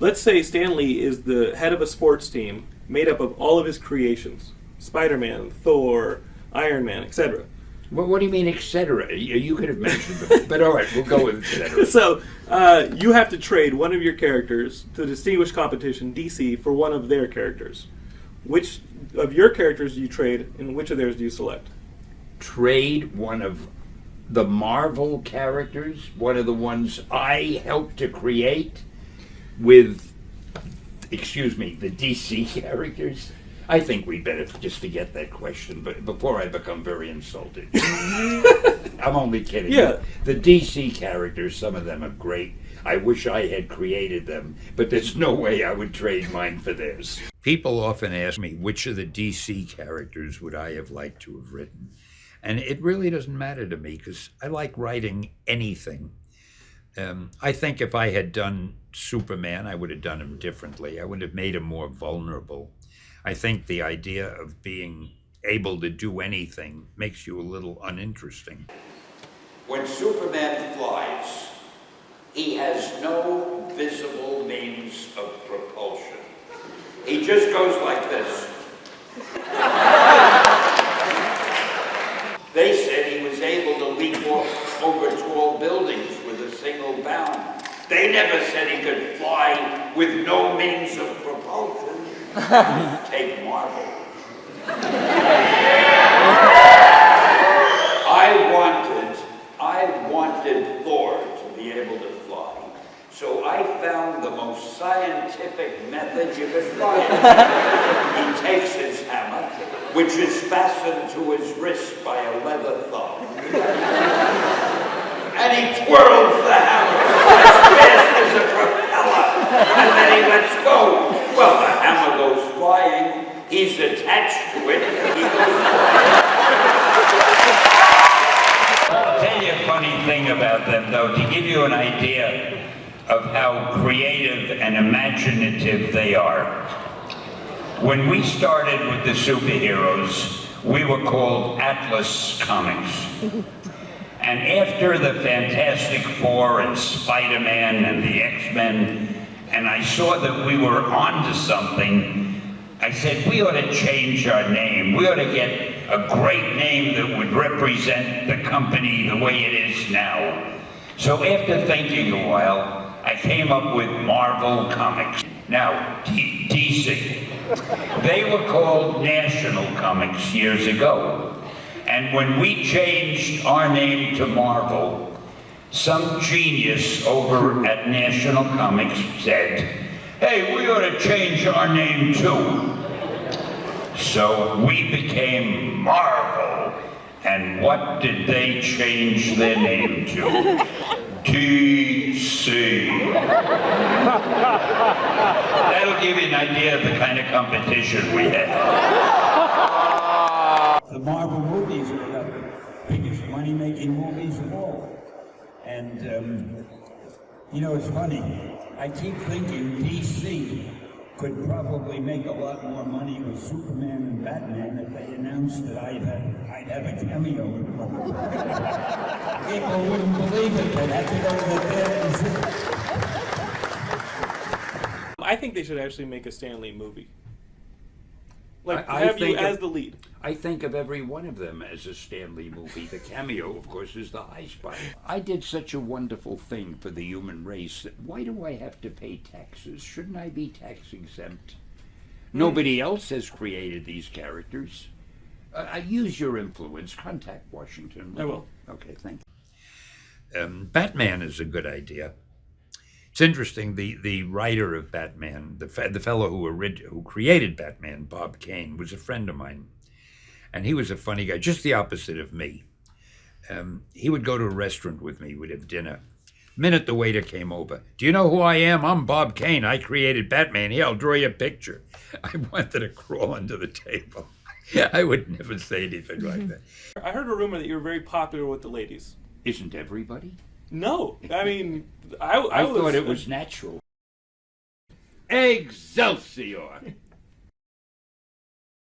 let's say Stan Lee is the head of a sports team made up of all of his creations. Spider-Man, Thor, Iron Man, etc. Well, what do you mean, etc.? You could have mentioned them, but all right, we'll go with etc. So, you have to trade one of your characters to distinguish competition, DC, for one of their characters. Which of your characters do you trade, and which of theirs do you select? Trade one of the Marvel characters, one of the ones I helped to create, with, the DC characters? I think we better just forget that question, but before I become very insulted. I'm only kidding. Yeah. The DC characters, some of them are great. I wish I had created them, but there's no way I would trade mine for theirs. People often ask me, which of the DC characters would I have liked to have written? And it really doesn't matter to me, because I like writing anything. I think if I had done Superman, I would have done him differently. I would have made him more vulnerable. I think the idea of being able to do anything makes you a little uninteresting. When Superman flies, he has no visible means of propulsion. He just goes like this. They said he was able to leap over tall buildings with a single bound. They never said he could fly with no means of propulsion. Take Marvel. I wanted Thor to be able to fly. So I found the most scientific method you could find. He takes his hammer, which is fastened to his wrist by a leather thumb, and he twirls the hammer as fast as a propeller, and then he lets go. Well, the hammer goes flying. He's attached to it. He goes flying. I'll tell you a funny thing about them, though, to give you an idea of how creative and imaginative they are. When we started with the superheroes, we were called Atlas Comics. And after the Fantastic Four and Spider-Man and the X-Men, and I saw that we were onto something, I said, we ought to change our name. We ought to get a great name that would represent the company the way it is now. So after thinking a while, I came up with Marvel Comics. Now, DC. They were called National Comics years ago. And when we changed our name to Marvel, some genius over at National Comics said, hey, we ought to change our name too. So we became Marvel. And what did they change their name to? DC. That'll give you an idea of the kind of competition we had. The Marvel movies are the biggest money-making movies of all. And, you know, it's funny. I keep thinking DC could probably make a lot more money with Superman and Batman if they announced that I'd have a cameo in one. People wouldn't believe it. They'd have to go to the theater and see it. I think they should actually make a Stan Lee movie. Like, I have you think as the lead. I think of every one of them as a Stan Lee movie. The cameo, of course, is the high spot. I did such a wonderful thing for the human race that why do I have to pay taxes? Shouldn't I be tax exempt? Nobody else has created these characters. Use your influence. Contact Washington. I will. Okay, thank you. Batman is a good idea. It's interesting, the writer of Batman, the fellow who created Batman, Bob Kane, was a friend of mine. And he was a funny guy, just the opposite of me. He would go to a restaurant with me, we'd have dinner. The minute the waiter came over, do you know who I am? I'm Bob Kane, I created Batman. Here, I'll draw you a picture. I wanted to crawl under the table. I would never say anything like that. I heard a rumor that you were very popular with the ladies. Isn't everybody? No, I mean, I thought it was natural. Excelsior!